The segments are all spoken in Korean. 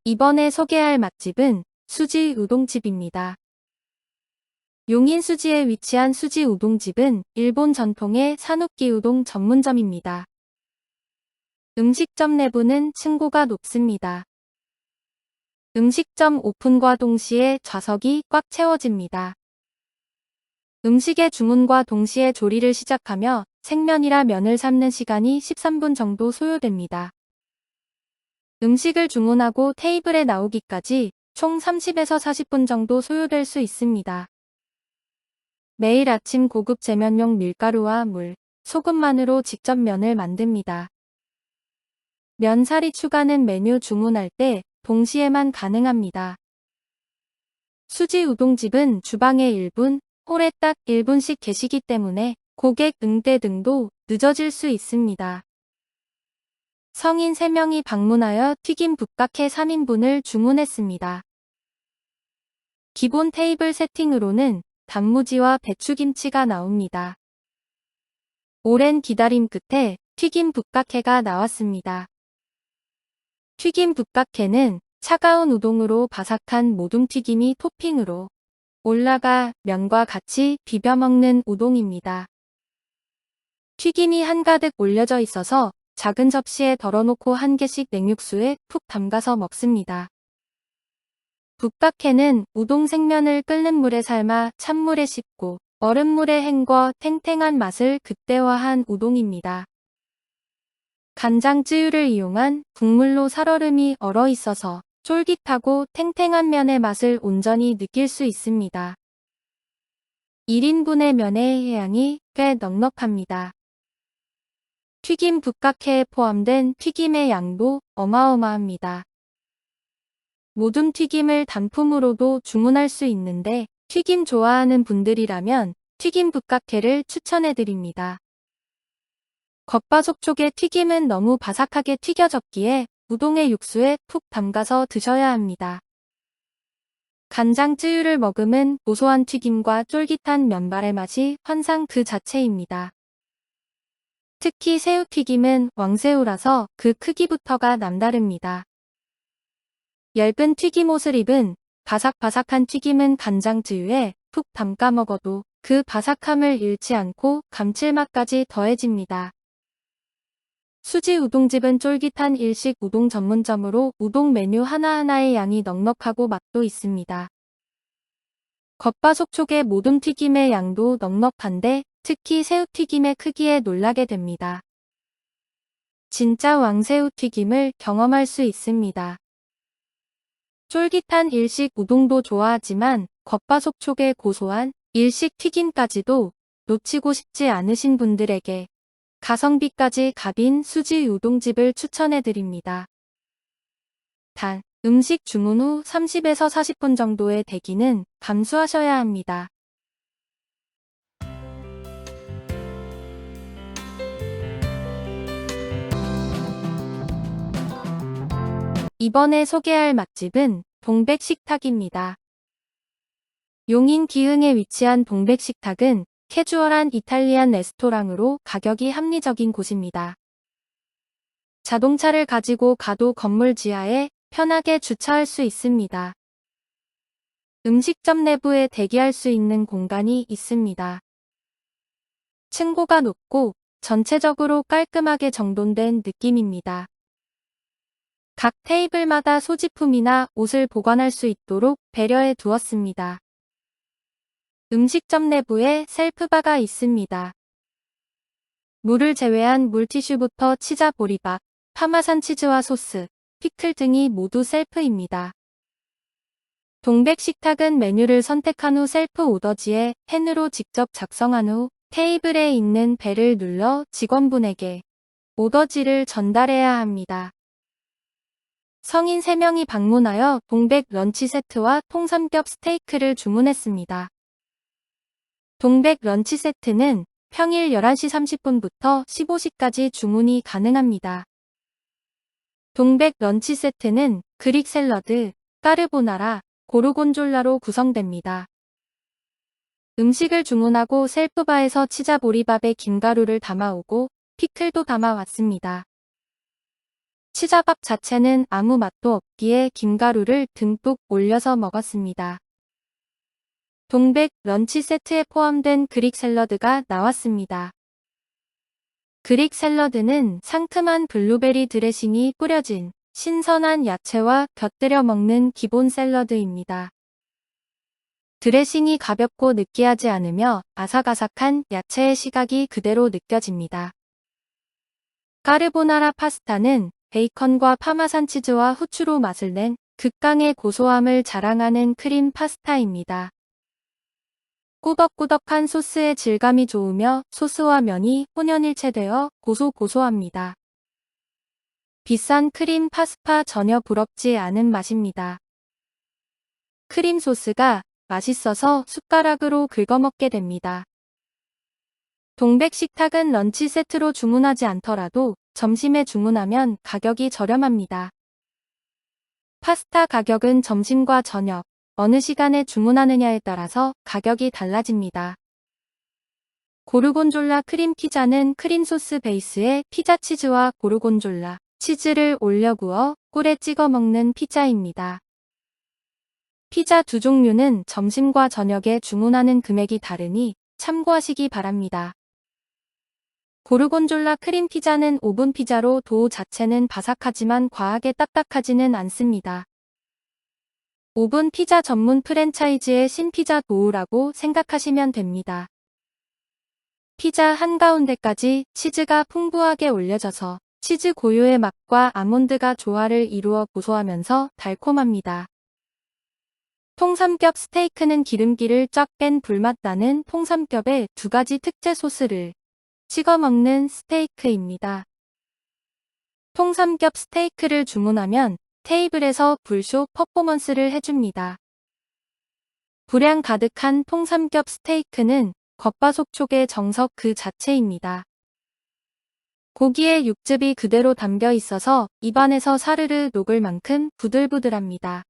이번에 소개할 맛집은 수지 우동집입니다. 용인 수지에 위치한 수지 우동집은 일본 전통의 사누키 우동 전문점입니다. 음식점 내부는 층고가 높습니다. 음식점 오픈과 동시에 좌석이 꽉 채워집니다. 음식의 주문과 동시에 조리를 시작하며 생면이라 면을 삶는 시간이 13분 정도 소요됩니다. 음식을 주문하고 테이블에 나오기까지 총 30에서 40분 정도 소요될 수 있습니다. 매일 아침 고급 제면용 밀가루와 물, 소금만으로 직접 면을 만듭니다. 면사리 추가는 메뉴 주문할 때 동시에만 가능합니다. 수지 우동집은 주방에 1분, 홀에 딱 1분씩 계시기 때문에 고객 응대 등도 늦어질 수 있습니다. 성인 3명이 방문하여 튀김 북각회 3인분을 주문했습니다. 기본 테이블 세팅으로는 단무지와 배추김치가 나옵니다. 오랜 기다림 끝에 튀김 북각회가 나왔습니다. 튀김 북각회는 차가운 우동으로 바삭한 모둠튀김이 토핑으로 올라가 면과 같이 비벼 먹는 우동입니다. 튀김이 한가득 올려져 있어서 작은 접시에 덜어놓고 한 개씩 냉육수에 푹 담가서 먹습니다. 북각회는 우동 생면을 끓는 물에 삶아 찬물에 씻고 얼음물에 헹궈 탱탱한 맛을 극대화한 우동입니다. 간장쯔유를 이용한 국물로 살얼음이 얼어 있어서 쫄깃하고 탱탱한 면의 맛을 온전히 느낄 수 있습니다. 1인분의 면의 양이 꽤 넉넉합니다. 튀김 북각회에 포함된 튀김의 양도 어마어마합니다. 모둠 튀김을 단품으로도 주문할 수 있는데 튀김 좋아하는 분들이라면 튀김 북각회를 추천해드립니다. 겉바속촉의 튀김은 너무 바삭하게 튀겨졌기에 우동의 육수에 푹 담가서 드셔야 합니다. 간장쯔유를 머금은 고소한 튀김과 쫄깃한 면발의 맛이 환상 그 자체입니다. 특히 새우튀김은 왕새우라서 그 크기부터가 남다릅니다. 얇은 튀김옷을 입은 바삭바삭한 튀김은 간장쯔유에 푹 담가 먹어도 그 바삭함을 잃지 않고 감칠맛까지 더해집니다. 수지 우동집은 쫄깃한 일식 우동 전문점으로 우동 메뉴 하나하나의 양이 넉넉하고 맛도 있습니다. 겉바속촉의 모둠 튀김의 양도 넉넉한데 특히 새우튀김의 크기에 놀라게 됩니다. 진짜 왕새우 튀김을 경험할 수 있습니다. 쫄깃한 일식 우동도 좋아하지만 겉바속촉의 고소한 일식 튀김까지도 놓치고 싶지 않으신 분들에게 가성비까지 갑인 수지 우동집을 추천해드립니다. 단, 음식 주문 후 30에서 40분 정도의 대기는 감수하셔야 합니다. 이번에 소개할 맛집은 동백식탁입니다. 용인 기흥에 위치한 동백식탁은 캐주얼한 이탈리안 레스토랑으로 가격이 합리적인 곳입니다. 자동차를 가지고 가도 건물 지하에 편하게 주차할 수 있습니다. 음식점 내부에 대기할 수 있는 공간이 있습니다. 층고가 높고 전체적으로 깔끔하게 정돈된 느낌입니다. 각 테이블마다 소지품이나 옷을 보관할 수 있도록 배려해 두었습니다. 음식점 내부에 셀프바가 있습니다. 물을 제외한 물티슈부터 치자 보리밥, 파마산 치즈와 소스, 피클 등이 모두 셀프입니다. 동백식탁은 메뉴를 선택한 후 셀프 오더지에 펜으로 직접 작성한 후 테이블에 있는 벨을 눌러 직원분에게 오더지를 전달해야 합니다. 성인 3명이 방문하여 동백 런치 세트와 통삼겹 스테이크를 주문했습니다. 동백 런치 세트는 평일 11시 30분부터 15시까지 주문이 가능합니다. 동백 런치 세트는 그릭 샐러드, 까르보나라, 고르곤졸라로 구성됩니다. 음식을 주문하고 셀프바에서 치자 보리밥에 김가루를 담아오고 피클도 담아왔습니다. 치자밥 자체는 아무 맛도 없기에 김가루를 듬뿍 올려서 먹었습니다. 동백 런치 세트에 포함된 그릭 샐러드가 나왔습니다. 그릭 샐러드는 상큼한 블루베리 드레싱이 뿌려진 신선한 야채와 곁들여 먹는 기본 샐러드입니다. 드레싱이 가볍고 느끼하지 않으며 아삭아삭한 야채의 시각이 그대로 느껴집니다. 까르보나라 파스타는 베이컨과 파마산 치즈와 후추로 맛을 낸 극강의 고소함을 자랑하는 크림 파스타입니다. 꾸덕꾸덕한 소스의 질감이 좋으며 소스와 면이 혼연일체되어 고소합니다. 비싼 크림 파스타 전혀 부럽지 않은 맛입니다. 크림 소스가 맛있어서 숟가락으로 긁어먹게 됩니다. 동백 식탁은 런치 세트로 주문하지 않더라도 점심에 주문하면 가격이 저렴합니다. 파스타 가격은 점심과 저녁, 어느 시간에 주문하느냐에 따라서 가격이 달라집니다. 고르곤졸라 크림 피자는 크림 소스 베이스에 피자 치즈와 고르곤졸라 치즈를 올려 구워 꿀에 찍어 먹는 피자입니다. 피자 두 종류는 점심과 저녁에 주문하는 금액이 다르니 참고하시기 바랍니다. 고르곤졸라 크림 피자는 오븐 피자로 도우 자체는 바삭하지만 과하게 딱딱하지는 않습니다. 오븐 피자 전문 프랜차이즈의 신피자 도우라고 생각하시면 됩니다. 피자 한가운데까지 치즈가 풍부하게 올려져서 치즈 고유의 맛과 아몬드가 조화를 이루어 고소하면서 달콤합니다. 통삼겹 스테이크는 기름기를 쫙 뺀 불맛 나는 통삼겹에 두 가지 특제 소스를 찍어 먹는 스테이크입니다. 통삼겹 스테이크를 주문하면 테이블에서 불쇼 퍼포먼스를 해줍니다. 불향 가득한 통삼겹 스테이크는 겉바속촉의 정석 그 자체입니다. 고기의 육즙이 그대로 담겨 있어서 입안에서 사르르 녹을 만큼 부들부들합니다.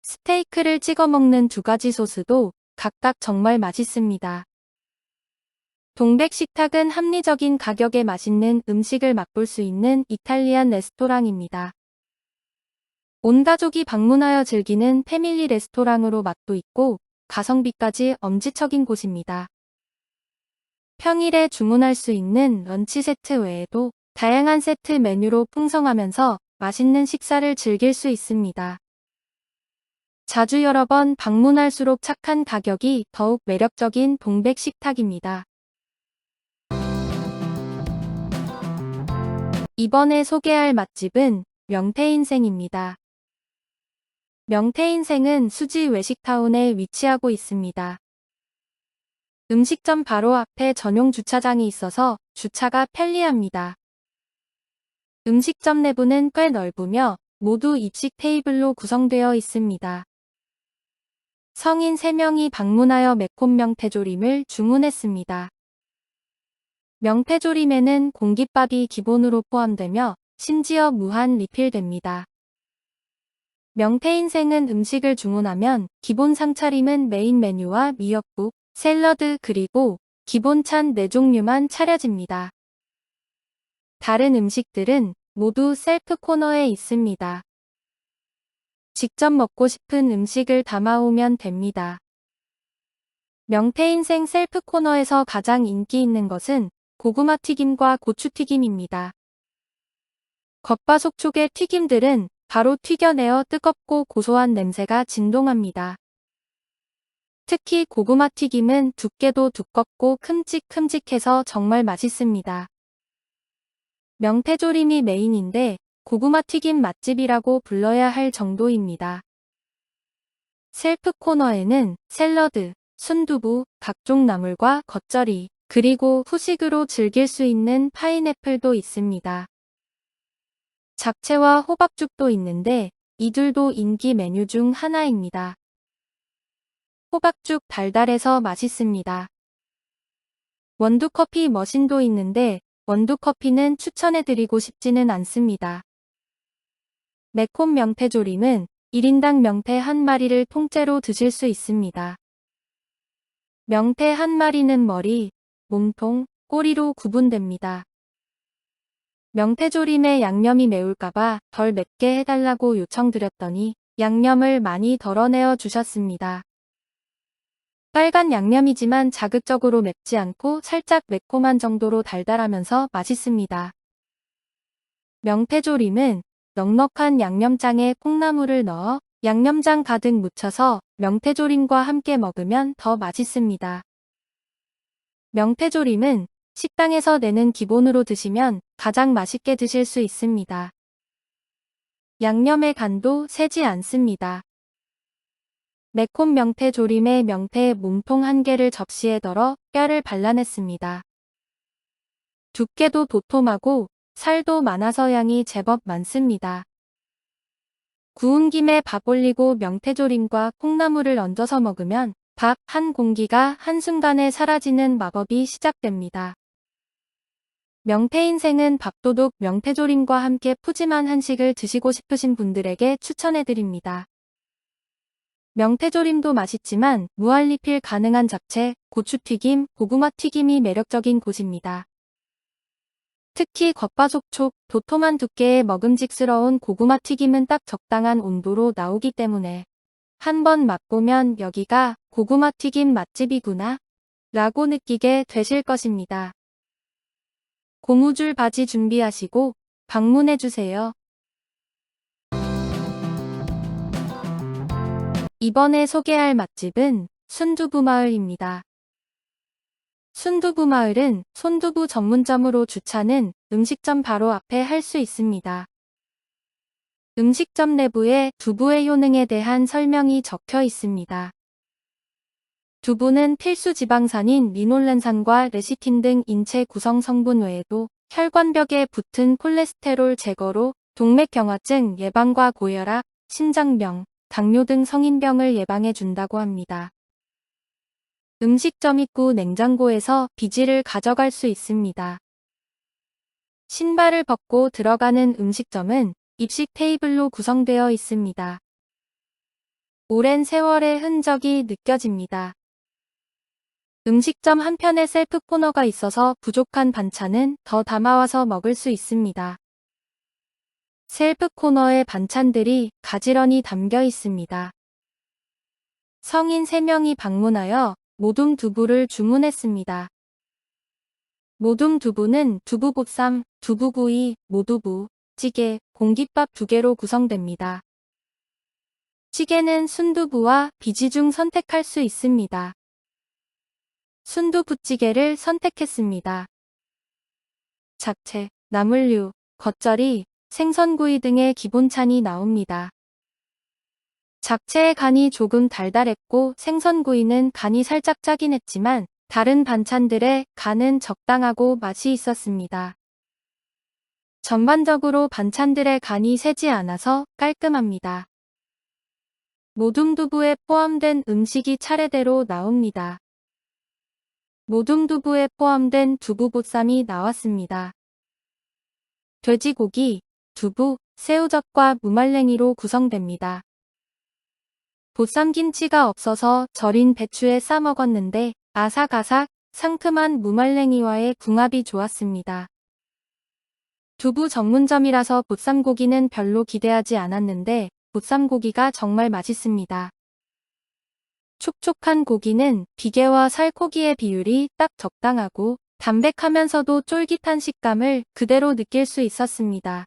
스테이크를 찍어 먹는 두 가지 소스도 각각 정말 맛있습니다. 동백 식탁은 합리적인 가격에 맛있는 음식을 맛볼 수 있는 이탈리안 레스토랑입니다. 온 가족이 방문하여 즐기는 패밀리 레스토랑으로 맛도 있고 가성비까지 엄지척인 곳입니다. 평일에 주문할 수 있는 런치 세트 외에도 다양한 세트 메뉴로 풍성하면서 맛있는 식사를 즐길 수 있습니다. 자주 여러 번 방문할수록 착한 가격이 더욱 매력적인 동백 식탁입니다. 이번에 소개할 맛집은 명태인생입니다. 명태인생은 수지 외식타운에 위치하고 있습니다. 음식점 바로 앞에 전용 주차장이 있어서 주차가 편리합니다. 음식점 내부는 꽤 넓으며 모두 입식 테이블로 구성되어 있습니다. 성인 3명이 방문하여 매콤 명태조림을 주문했습니다. 명태조림에는 공깃밥이 기본으로 포함되며 심지어 무한 리필됩니다. 명태인생은 음식을 주문하면 기본 상차림은 메인 메뉴와 미역국, 샐러드 그리고 기본 찬 4종류만 차려집니다. 다른 음식들은 모두 셀프 코너에 있습니다. 직접 먹고 싶은 음식을 담아오면 됩니다. 명태인생 셀프 코너에서 가장 인기 있는 것은 고구마 튀김과 고추 튀김입니다. 겉바속촉의 튀김들은 바로 튀겨내어 뜨겁고 고소한 냄새가 진동합니다. 특히 고구마 튀김은 두께도 두껍고 큼직큼직해서 정말 맛있습니다. 명태조림이 메인인데 고구마 튀김 맛집이라고 불러야 할 정도입니다. 셀프 코너에는 샐러드, 순두부, 각종 나물과 겉절이, 그리고 후식으로 즐길 수 있는 파인애플도 있습니다. 잡채와 호박죽도 있는데 이 둘도 인기 메뉴 중 하나입니다. 호박죽 달달해서 맛있습니다. 원두커피 머신도 있는데 원두커피는 추천해드리고 싶지는 않습니다. 매콤 명태조림은 1인당 명태 한 마리를 통째로 드실 수 있습니다. 명태 한 마리는 머리, 몸통, 꼬리로 구분됩니다. 명태조림에 양념이 매울까봐 덜 맵게 해달라고 요청드렸더니 양념을 많이 덜어내어 주셨습니다. 빨간 양념이지만 자극적으로 맵지 않고 살짝 매콤한 정도로 달달하면서 맛있습니다. 명태조림은 넉넉한 양념장에 콩나물을 넣어 양념장 가득 묻혀서 명태조림과 함께 먹으면 더 맛있습니다. 명태조림은 식당에서 내는 기본으로 드시면 가장 맛있게 드실 수 있습니다. 양념의 간도 세지 않습니다. 매콤 명태조림에 명태 몸통 1개를 접시에 덜어 뼈를 발라냈습니다. 두께도 도톰하고 살도 많아서 양이 제법 많습니다. 구운 김에 밥 올리고 명태조림과 콩나물을 얹어서 먹으면 밥 한 공기가 한순간에 사라지는 마법이 시작됩니다. 명태 인생은 밥도둑 명태조림과 함께 푸짐한 한식을 드시고 싶으신 분들에게 추천해드립니다. 명태조림도 맛있지만 무한리필 가능한 잡채, 고추튀김, 고구마튀김이 매력적인 곳입니다. 특히 겉바속촉, 도톰한 두께의 먹음직스러운 고구마튀김은 딱 적당한 온도로 나오기 때문에 한번 맛보면 여기가 고구마튀김 맛집이구나 라고 느끼게 되실 것입니다. 고무줄 바지 준비하시고 방문해주세요. 이번에 소개할 맛집은 순두부마을입니다. 순두부마을은 손두부 전문점으로 주차는 음식점 바로 앞에 할 수 있습니다. 음식점 내부에 두부의 효능에 대한 설명이 적혀 있습니다. 두부는 필수 지방산인 리놀렌산과 레시틴 등 인체 구성 성분 외에도 혈관벽에 붙은 콜레스테롤 제거로 동맥경화증 예방과 고혈압, 심장병, 당뇨 등 성인병을 예방해 준다고 합니다. 음식점 입구 냉장고에서 비지를 가져갈 수 있습니다. 신발을 벗고 들어가는 음식점은 입식 테이블로 구성되어 있습니다. 오랜 세월의 흔적이 느껴집니다. 음식점 한편에 셀프 코너가 있어서 부족한 반찬은 더 담아와서 먹을 수 있습니다. 셀프 코너에 반찬들이 가지런히 담겨 있습니다. 성인 3명이 방문하여 모둠 두부를 주문했습니다. 모둠 두부는 두부보쌈, 두부구이, 모두부, 찌개, 공깃밥 2개로 구성됩니다. 찌개는 순두부와 비지 중 선택할 수 있습니다. 순두부찌개를 선택했습니다. 잡채, 나물류, 겉절이, 생선구이 등의 기본찬이 나옵니다. 잡채의 간이 조금 달달했고 생선구이는 간이 살짝 짜긴 했지만 다른 반찬들의 간은 적당하고 맛이 있었습니다. 전반적으로 반찬들의 간이 세지 않아서 깔끔합니다. 모둠두부에 포함된 음식이 차례대로 나옵니다. 모둠두부에 포함된 두부보쌈이 나왔습니다. 돼지고기, 두부, 새우젓과 무말랭이로 구성됩니다. 보쌈김치가 없어서 절인 배추에 싸 먹었는데 아삭아삭 상큼한 무말랭이와의 궁합이 좋았습니다. 두부 전문점이라서 보쌈고기는 별로 기대하지 않았는데 보쌈고기가 정말 맛있습니다. 촉촉한 고기는 비계와 살코기의 비율이 딱 적당하고 담백하면서도 쫄깃한 식감을 그대로 느낄 수 있었습니다.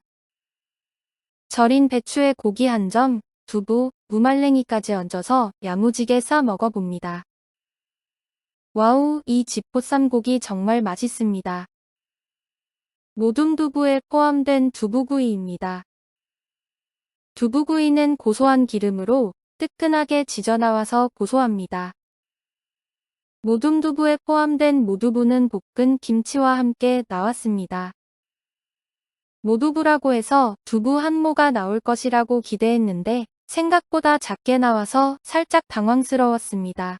절인 배추에 고기 1점, 두부, 무말랭이까지 얹어서 야무지게 싸 먹어봅니다. 와우, 이 집 보쌈고기 정말 맛있습니다. 모둠두부에 포함된 두부구이입니다. 두부구이는 고소한 기름으로 뜨끈하게 지져나와서 고소합니다. 모둠두부에 포함된 모두부는 볶은 김치와 함께 나왔습니다. 모두부라고 해서 두부 한 모가 나올 것이라고 기대했는데 생각보다 작게 나와서 살짝 당황스러웠습니다.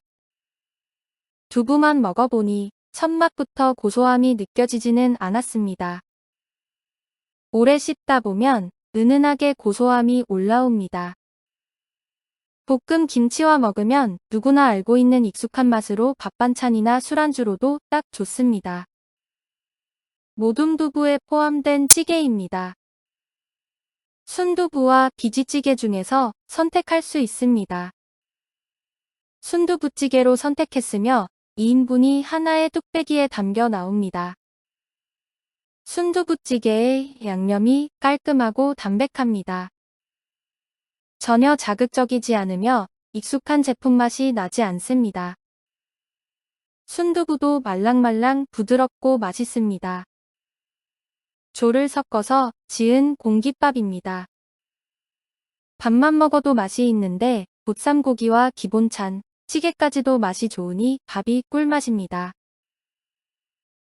두부만 먹어보니 첫 맛부터 고소함이 느껴지지는 않았습니다. 오래 씹다 보면 은은하게 고소함이 올라옵니다. 볶음 김치와 먹으면 누구나 알고 있는 익숙한 맛으로 밥반찬이나 술안주로도 딱 좋습니다. 모둠두부에 포함된 찌개입니다. 순두부와 비지찌개 중에서 선택할 수 있습니다. 순두부찌개로 선택했으며 2인분이 하나의 뚝배기에 담겨 나옵니다. 순두부찌개의 양념이 깔끔하고 담백합니다. 전혀 자극적이지 않으며 익숙한 제품 맛이 나지 않습니다. 순두부도 말랑말랑 부드럽고 맛있습니다. 조를 섞어서 지은 공깃밥입니다. 밥만 먹어도 맛이 있는데 보쌈고기와 기본찬, 찌개까지도 맛이 좋으니 밥이 꿀맛입니다.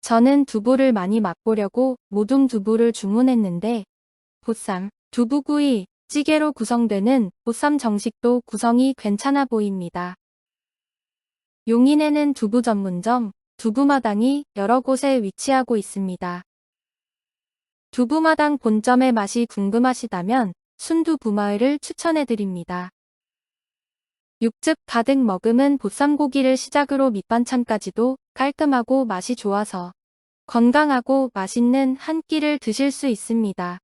저는 두부를 많이 맛보려고 모둠두부를 주문했는데 보쌈, 두부구이, 찌개로 구성되는 보쌈 정식도 구성이 괜찮아 보입니다. 용인에는 두부 전문점, 두부마당이 여러 곳에 위치하고 있습니다. 두부마당 본점의 맛이 궁금하시다면 순두부마을을 추천해드립니다. 육즙 가득 머금은 보쌈고기를 시작으로 밑반찬까지도 깔끔하고 맛이 좋아서 건강하고 맛있는 한 끼를 드실 수 있습니다.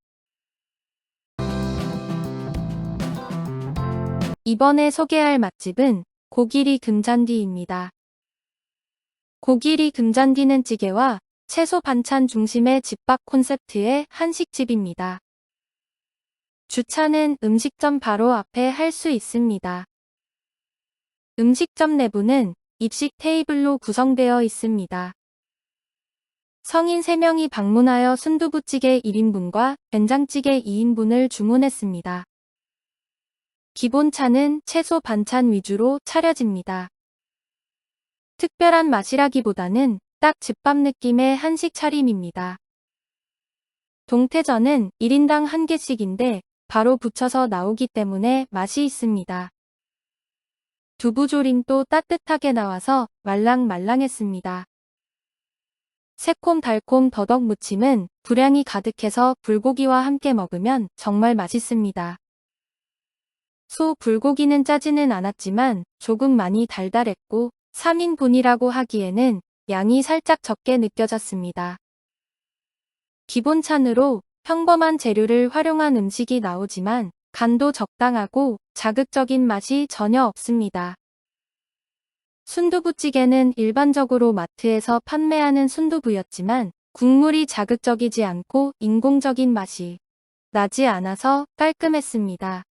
이번에 소개할 맛집은 고기리 금잔디입니다. 고기리 금잔디는 찌개와 채소 반찬 중심의 집밥 콘셉트의 한식집입니다. 주차는 음식점 바로 앞에 할 수 있습니다. 음식점 내부는 입식 테이블로 구성되어 있습니다. 성인 3명이 방문하여 순두부찌개 1인분과 된장찌개 2인분을 주문했습니다. 기본차는 채소 반찬 위주로 차려집니다. 특별한 맛이라기보다는 딱 집밥 느낌의 한식 차림입니다. 동태전은 1인당 1개씩인데 바로 부쳐서 나오기 때문에 맛이 있습니다. 두부조림도 따뜻하게 나와서 말랑말랑했습니다. 새콤달콤 더덕 무침은 불향이 가득해서 불고기와 함께 먹으면 정말 맛있습니다. 소 불고기는 짜지는 않았지만 조금 많이 달달했고 3인분이라고 하기에는 양이 살짝 적게 느껴졌습니다. 기본찬으로 평범한 재료를 활용한 음식이 나오지만 간도 적당하고 자극적인 맛이 전혀 없습니다. 순두부찌개는 일반적으로 마트에서 판매하는 순두부였지만 국물이 자극적이지 않고 인공적인 맛이 나지 않아서 깔끔했습니다.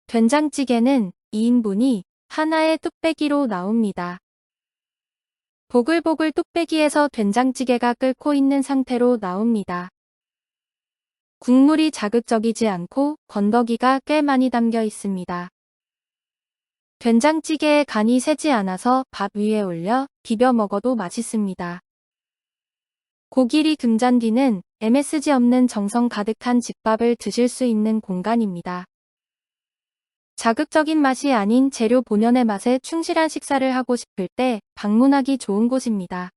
된장찌개는 2인분이 하나의 뚝배기로 나옵니다. 보글보글 뚝배기에서 된장찌개가 끓고 있는 상태로 나옵니다. 국물이 자극적이지 않고 건더기가 꽤 많이 담겨 있습니다. 된장찌개에 간이 새지 않아서 밥 위에 올려 비벼 먹어도 맛있습니다. 고기리 금잔디는 MSG 없는 정성 가득한 집밥을 드실 수 있는 공간입니다. 자극적인 맛이 아닌 재료 본연의 맛에 충실한 식사를 하고 싶을 때 방문하기 좋은 곳입니다.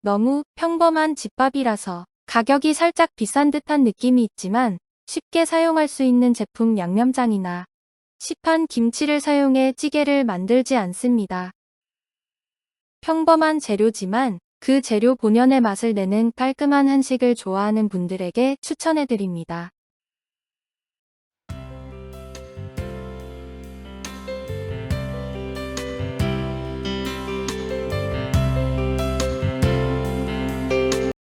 너무 평범한 집밥이라서 가격이 살짝 비싼 듯한 느낌이 있지만 쉽게 사용할 수 있는 제품 양념장이나 시판 김치를 사용해 찌개를 만들지 않습니다. 평범한 재료지만 그 재료 본연의 맛을 내는 깔끔한 한식을 좋아하는 분들에게 추천해드립니다.